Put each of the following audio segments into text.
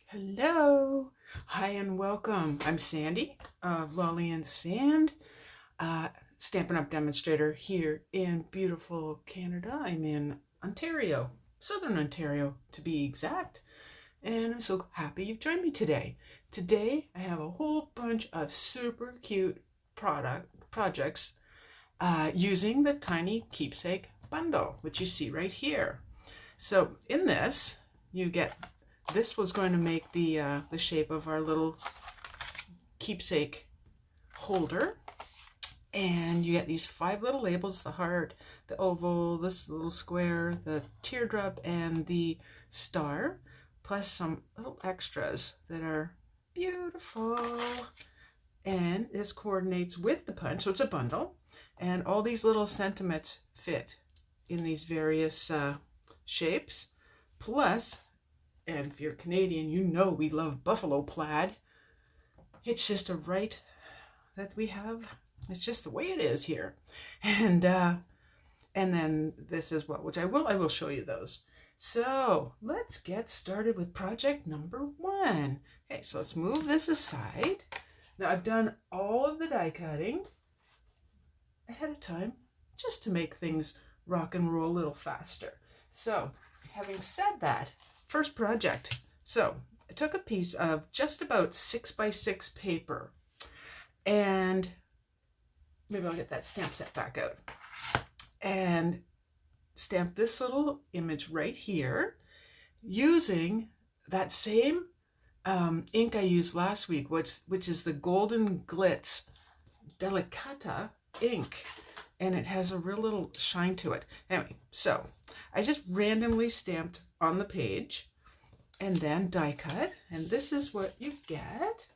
Hello, hi and welcome. I'm Sandy of Lolly and Sand, Stampin' Up! Demonstrator here in beautiful Canada. I'm in Ontario, Southern Ontario to be exact, and I'm so happy you've joined me today. Today I have a whole bunch of super cute projects using the Tiny Keepsake Bundle, which you see right here. So in this, this was going to make the shape of our little keepsake holder, and you get these 5 little labels: the heart, the oval, this little square, the teardrop, and the star, plus some little extras that are beautiful. And this coordinates with the punch, so it's a bundle, and all these little sentiments fit in these various shapes. Plus, and if you're Canadian, you know we love buffalo plaid. It's just a right that we have. It's just the way it is here. And then this is which I will show you those. So let's get started with project number 1. Okay, so let's move this aside. Now I've done all of the die cutting ahead of time just to make things rock and roll a little faster. So having said that, first project. So I took a piece of just about 6x6 paper, and maybe I'll get that stamp set back out, and stamp this little image right here using that same ink I used last week, which is the golden Glitz Delicata ink, and it has a real little shine to it. Anyway, so I just randomly stamped on the page and then die cut, and this is what you get,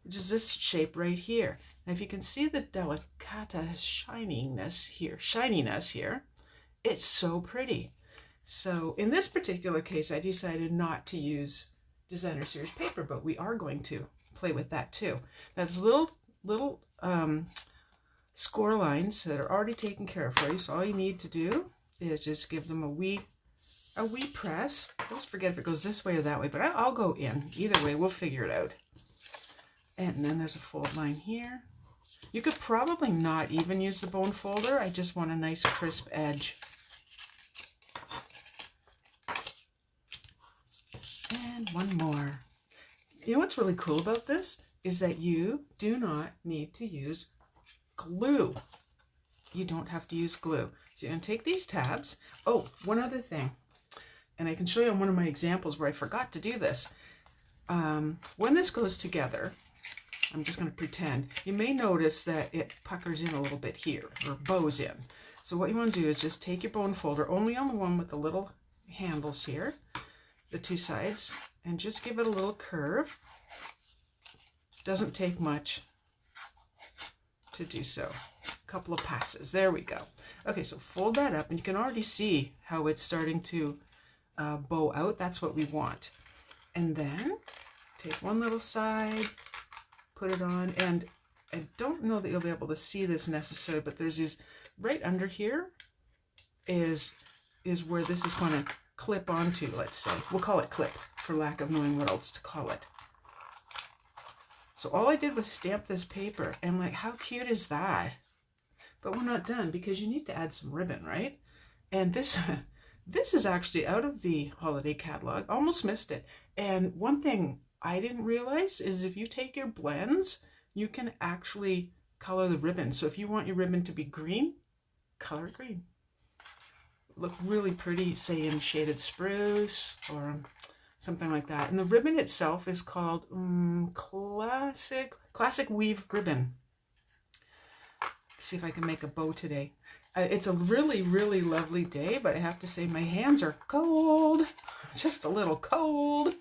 which is this shape right here. And if you can see the Delicata shininess here, it's so pretty. So in this particular case, I decided not to use designer series paper, but we are going to play with that too. Now there's little score lines that are already taken care of for you, so all you need to do is just give them a wee press. I always forget if it goes this way or that way, but I'll go in. Either way, we'll figure it out. And then there's a fold line here. You could probably not even use the bone folder. I just want a nice crisp edge. And one more. You know what's really cool about this is that you do not need to use glue. You don't have to use glue. So you're going to take these tabs. Oh, one other thing, and I can show you on one of my examples where I forgot to do this. When this goes together, I'm just going to pretend, you may notice that it puckers in a little bit here, or bows in. So what you want to do is just take your bone folder, only on the one with the little handles here, the 2 sides, and just give it a little curve. Doesn't take much to do so. A couple of passes. There we go. Okay, so fold that up, and you can already see how it's starting to bow out. That's what we want. And then take one little side, put it on, and I don't know that you'll be able to see this necessarily, but there's these right under here is where this is going to clip onto, let's say. We'll call it clip for lack of knowing what else to call it. So all I did was stamp this paper, and I'm like, how cute is that? But we're not done, because you need to add some ribbon, right? And this is actually out of the holiday catalog. Almost missed it. And one thing I didn't realize is if you take your blends, you can actually color the ribbon. So if you want your ribbon to be green, color it green. Look really pretty, say in shaded spruce or something like that. And the ribbon itself is called Classic Weave Ribbon. See if I can make a bow today. It's a really, really lovely day, but I have to say my hands are cold. Just a little cold.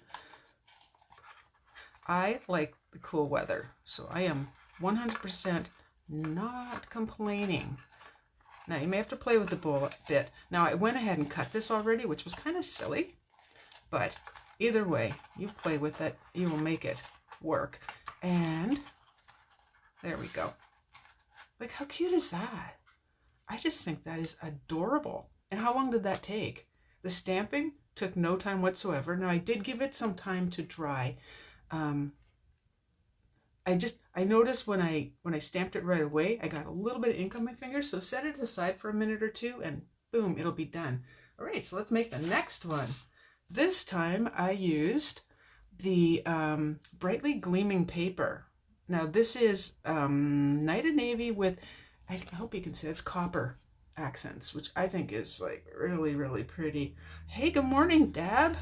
I like the cool weather, so I am 100% not complaining. Now you may have to play with the bowl a bit. Now I went ahead and cut this already, which was kind of silly, but either way, you play with it, you will make it work. And there we go. Like, how cute is that? I just think that is adorable. And how long did that take? The stamping Took no time whatsoever. Now I did give it some time to dry. I noticed when I stamped it right away, I got a little bit of ink on my fingers, so set it aside for a minute or two and boom, it'll be done. All right, so let's make the next one. This time I used the brightly gleaming paper. Now this is Night of Navy with, I hope you can see it's copper accents, which I think is like really, really pretty. Hey, good morning, Dab.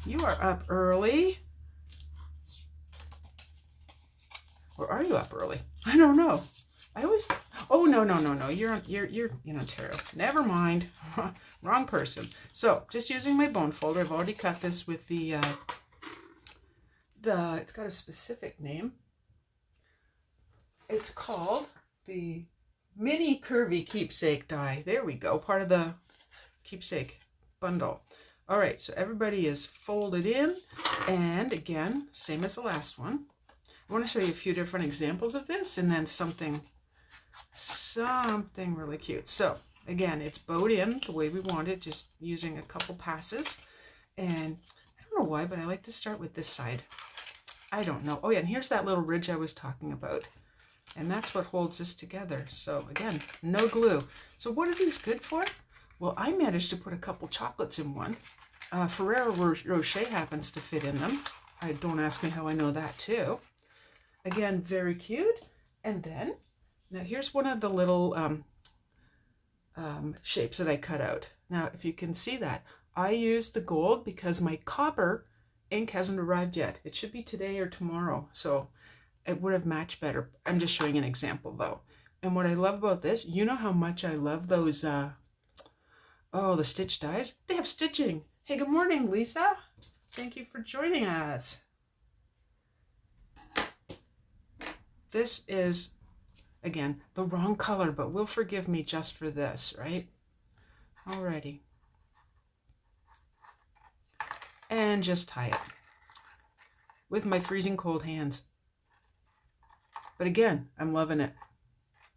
You are up early. Or are you up early? I don't know. I always, oh, no. You're in Ontario. Never mind. Wrong person. So just using my bone folder. I've already cut this with the it's got a specific name. It's called the Mini Curvy Keepsake Die. There we go. Part of the Keepsake Bundle. All right. So everybody is folded in. And again, same as the last one. I want to show you a few different examples of this and then something really cute. So again, it's bowed in the way we want it, just using a couple passes. And I don't know why, but I like to start with this side. I don't know. Oh yeah, and here's that little ridge I was talking about. And that's what holds this together. So again, no glue. So what are these good for? Well, I managed to put a couple chocolates in one. Ferrero Rocher happens to fit in them. Don't ask me how I know that too. Again, very cute. And then, now here's one of the little shapes that I cut out. Now, if you can see that, I used the gold because my copper ink hasn't arrived yet. It should be today or tomorrow, so it would have matched better. I'm just showing an example though. And what I love about this, you know how much I love those, the stitch dies? They have stitching. Hey, good morning, Lisa. Thank you for joining us. This is, again, the wrong color, but will forgive me just for this, right? Alrighty. And just tie it with my freezing cold hands. But again, I'm loving it.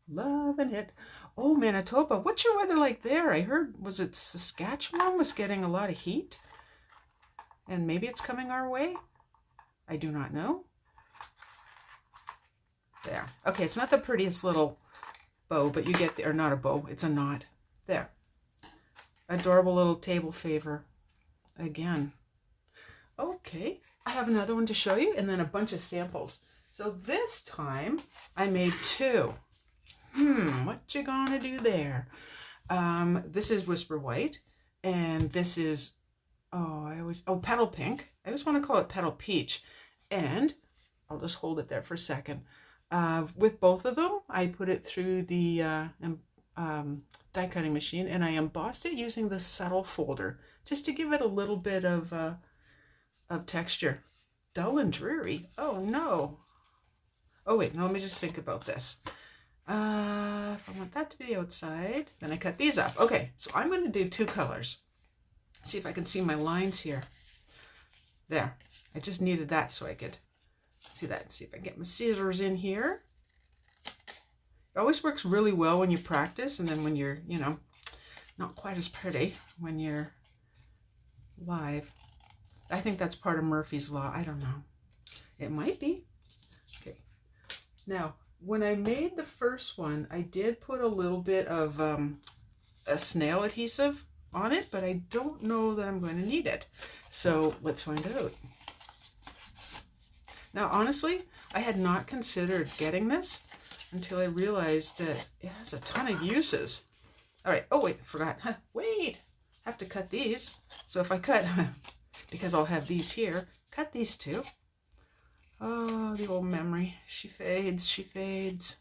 Loving it. Oh, Manitoba, what's your weather like there? I heard, was it Saskatchewan was getting a lot of heat? And maybe it's coming our way? I do not know. There. Okay, it's not the prettiest little bow, but you get the, or not a bow, it's a knot. There. Adorable little table favor. Again. Okay, I have another one to show you and then a bunch of samples. So this time I made two. What you gonna do there? This is Whisper White and this is, Petal Pink. I always want to call it Petal Peach. And I'll just hold it there for a second. With both of them, I put it through the die cutting machine and I embossed it using the subtle folder just to give it a little bit of texture. Dull and dreary. Oh no. Oh wait, no, let me just think about this. If I want that to be the outside, then I cut these off. Okay, so I'm going to do two colors. See if I can see my lines here. There. I just needed that so I could see that. See if I can get my scissors in here. It always works really well when you practice, and then when you're, you know, not quite as pretty when you're live. I think that's part of Murphy's Law. I don't know. It might be. Okay. Now, when I made the first one, I did put a little bit of a snail adhesive on it, but I don't know that I'm going to need it. So let's find out. Now, honestly, I had not considered getting this until I realized that it has a ton of uses. All right. Oh, wait, forgot. Wait, I have to cut these. So if I cut, because I'll have these here, cut these two. Oh, the old memory. She fades, she fades.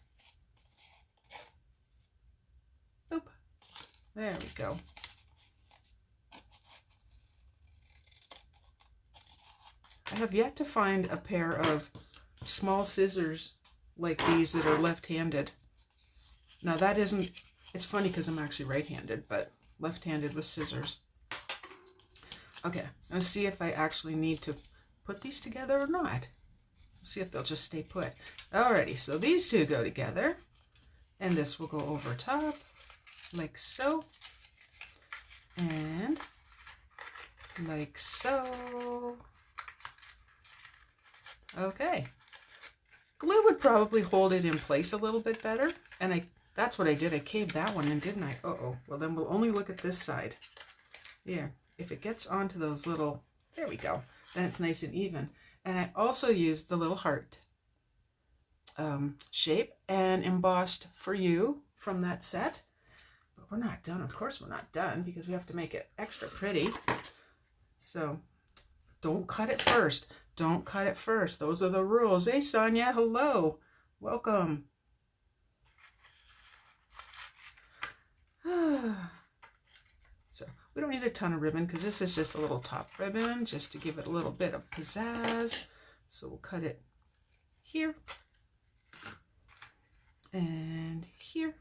Oop. There we go. I have yet to find a pair of small scissors like these that are left-handed. Now that isn't, it's funny because I'm actually right-handed, but left-handed with scissors. Okay, let's see if I actually need to put these together or not. See if they'll just stay put. Alrighty, so these two go together, and this will go over top, like so. And like so. Okay. Glue would probably hold it in place a little bit better, and that's what I did. I caved that one in, didn't I? Uh-oh. Well, then we'll only look at this side. Yeah, if it gets onto those little, there we go, then it's nice and even. And I also used the little heart shape and embossed For You from that set. But we're not done. Of course we're not done, because we have to make it extra pretty. So don't cut it first. Don't cut it first. Those are the rules. Hey, Sonia, hello. Welcome. So we don't need a ton of ribbon, because this is just a little top ribbon, just to give it a little bit of pizzazz. So we'll cut it here and here,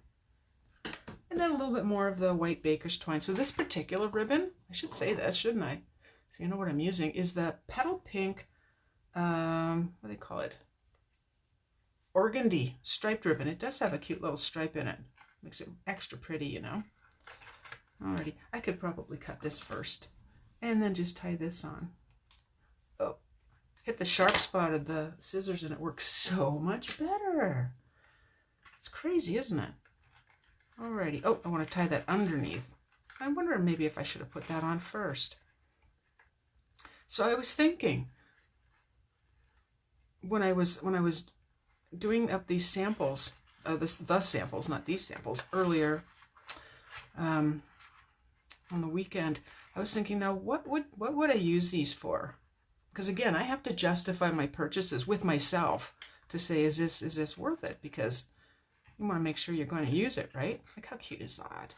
and then a little bit more of the white baker's twine. So this particular ribbon, I should say this, shouldn't I? So you know what I'm using is the Petal Pink, what do they call it? Organdy striped ribbon. It does have a cute little stripe in it. Makes it extra pretty, you know. Alrighty, I could probably cut this first and then just tie this on. Oh, hit the sharp spot of the scissors and it works so much better. It's crazy, isn't it? Alrighty. Oh, I want to tie that underneath. I wonder maybe if I should have put that on first. So I was thinking, when I was doing up these samples, the samples, not these samples, earlier on the weekend, I was thinking, now what would I use these for? Because again, I have to justify my purchases with myself to say, is this worth it? Because you want to make sure you're going to use it, right? Like, how cute is that?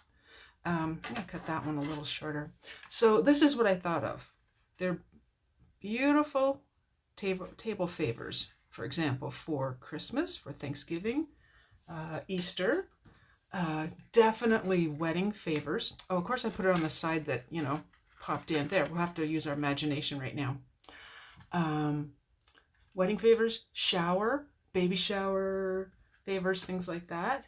I'm going to cut that one a little shorter. So this is what I thought of. They're beautiful table favors, for example, for Christmas, for Thanksgiving, Easter, definitely wedding favors. Oh, of course I put it on the side that, you know, popped in. There, we'll have to use our imagination right now. Wedding favors, shower, baby shower favors, things like that.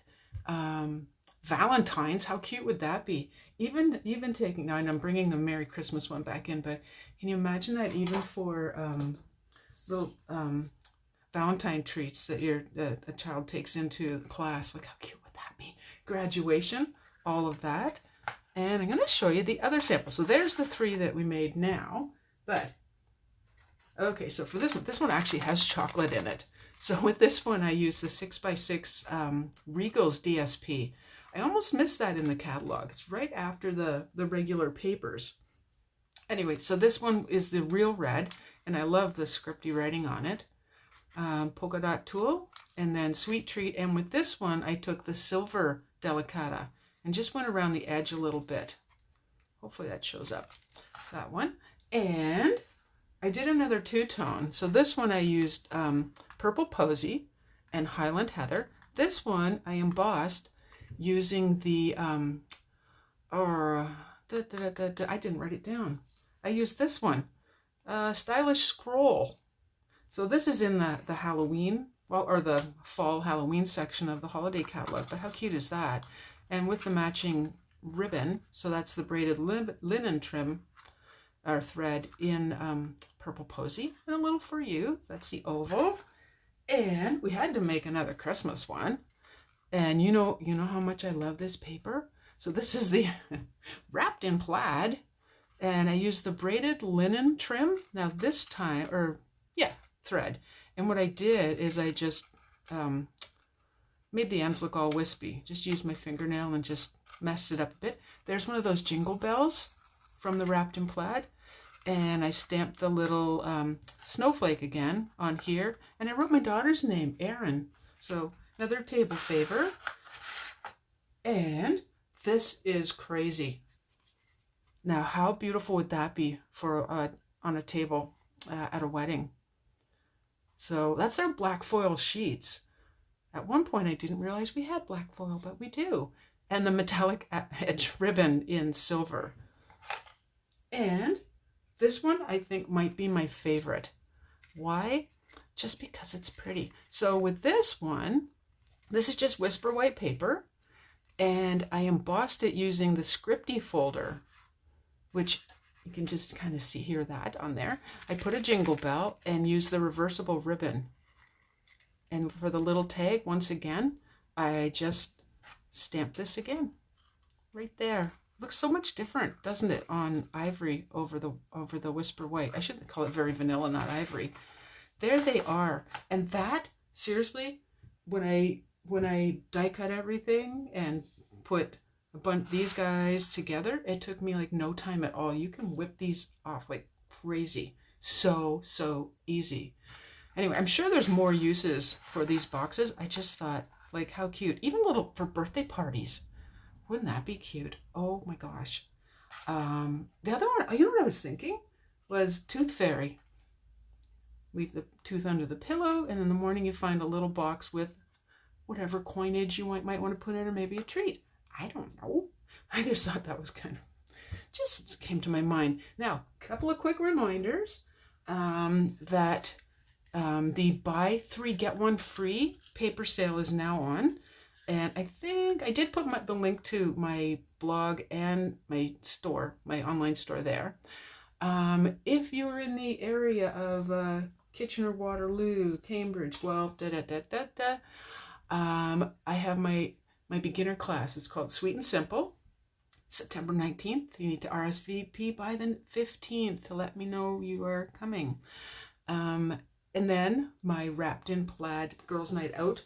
Valentine's, how cute would that be? Even taking, now I'm bringing the Merry Christmas one back in, but can you imagine that even for little Valentine treats that a child takes into class? Like, how cute would that be? Graduation, all of that. And I'm going to show you the other sample. So there's the three that we made now, but okay, so for this one actually has chocolate in it. So with this one, I used the 6x6 Regal's DSP. I almost missed that in the catalog. It's right after the regular papers. Anyway, so this one is the real red, and I love the scripty writing on it. Polka dot tulle, and then Sweet Treat. And with this one, I took the silver Delicata and just went around the edge a little bit. Hopefully that shows up, that one. And I did another two-tone. So this one I used Purple Posy and Highland Heather. This one I embossed using the, I didn't write it down. I used this one, Stylish Scroll. So this is in the Halloween, well, or the fall Halloween section of the holiday catalog, but how cute is that? And with the matching ribbon, so that's the braided linen trim, or thread in Purple Posy, and a little For You, that's the oval. And we had to make another Christmas one. And you know how much I love this paper. So this is the wrapped in plaid, and I used the braided linen trim. Now this time, thread. And what I did is I just made the ends look all wispy. Just used my fingernail and just messed it up a bit. There's one of those jingle bells from the wrapped in plaid. And I stamped the little snowflake again on here. And I wrote my daughter's name, Erin. So another table favor. And this is crazy. Now, how beautiful would that be for on a table at a wedding? So that's our black foil sheets. At one point, I didn't realize we had black foil, but we do. And the metallic edge ribbon in silver. And this one, I think, might be my favorite. Why? Just because it's pretty. So with this one, this is just Whisper white paper, and I embossed it using the Scripty folder, which You can just kind of hear that on there. I put a jingle bell and use the reversible ribbon. And for the little tag, once again, I just stamp this again, right there. Looks so much different, doesn't it, on ivory over the Whisper White. I shouldn't call it very vanilla, not ivory. There they are. And that, seriously, when I die cut everything and put a bunch these guys together, it took me like no time at all. You can whip these off like crazy. So easy. Anyway, I'm sure there's more uses for these boxes. I just thought, like, how cute. Even little for birthday parties. Wouldn't that be cute? Oh my gosh. The other one, you know what I was thinking? Was Tooth Fairy. Leave the tooth under the pillow, and in the morning you find a little box with whatever coinage you might want to put in, or maybe a treat. I don't know. I just thought that was kind of, just came to my mind. Now, a couple of quick reminders that the buy 3 get 1 free paper sale is now on. And I think I did put the link to my blog and my store, my online store there. If you're in the area of Kitchener-Waterloo, Cambridge, Guelph, I have my beginner class. It's called Sweet and Simple. September 19th. You need to RSVP by the 15th to let me know you are coming. And then my Wrapped in Plaid Girls Night Out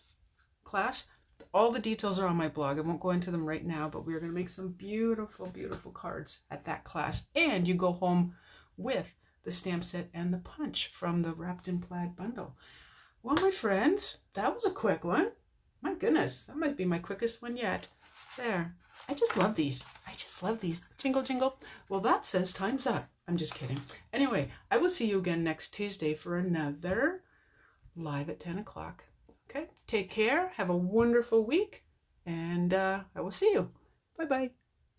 class. All the details are on my blog. I won't go into them right now, but we're going to make some beautiful, beautiful cards at that class. And you go home with the stamp set and the punch from the Wrapped in Plaid bundle. Well, my friends, that was a quick one. My goodness, that might be my quickest one yet. There. I just love these. I just love these. Jingle, jingle. Well, that says time's up. I'm just kidding. Anyway, I will see you again next Tuesday for another live at 10 o'clock. Okay, take care. Have a wonderful week, and I will see you. Bye-bye.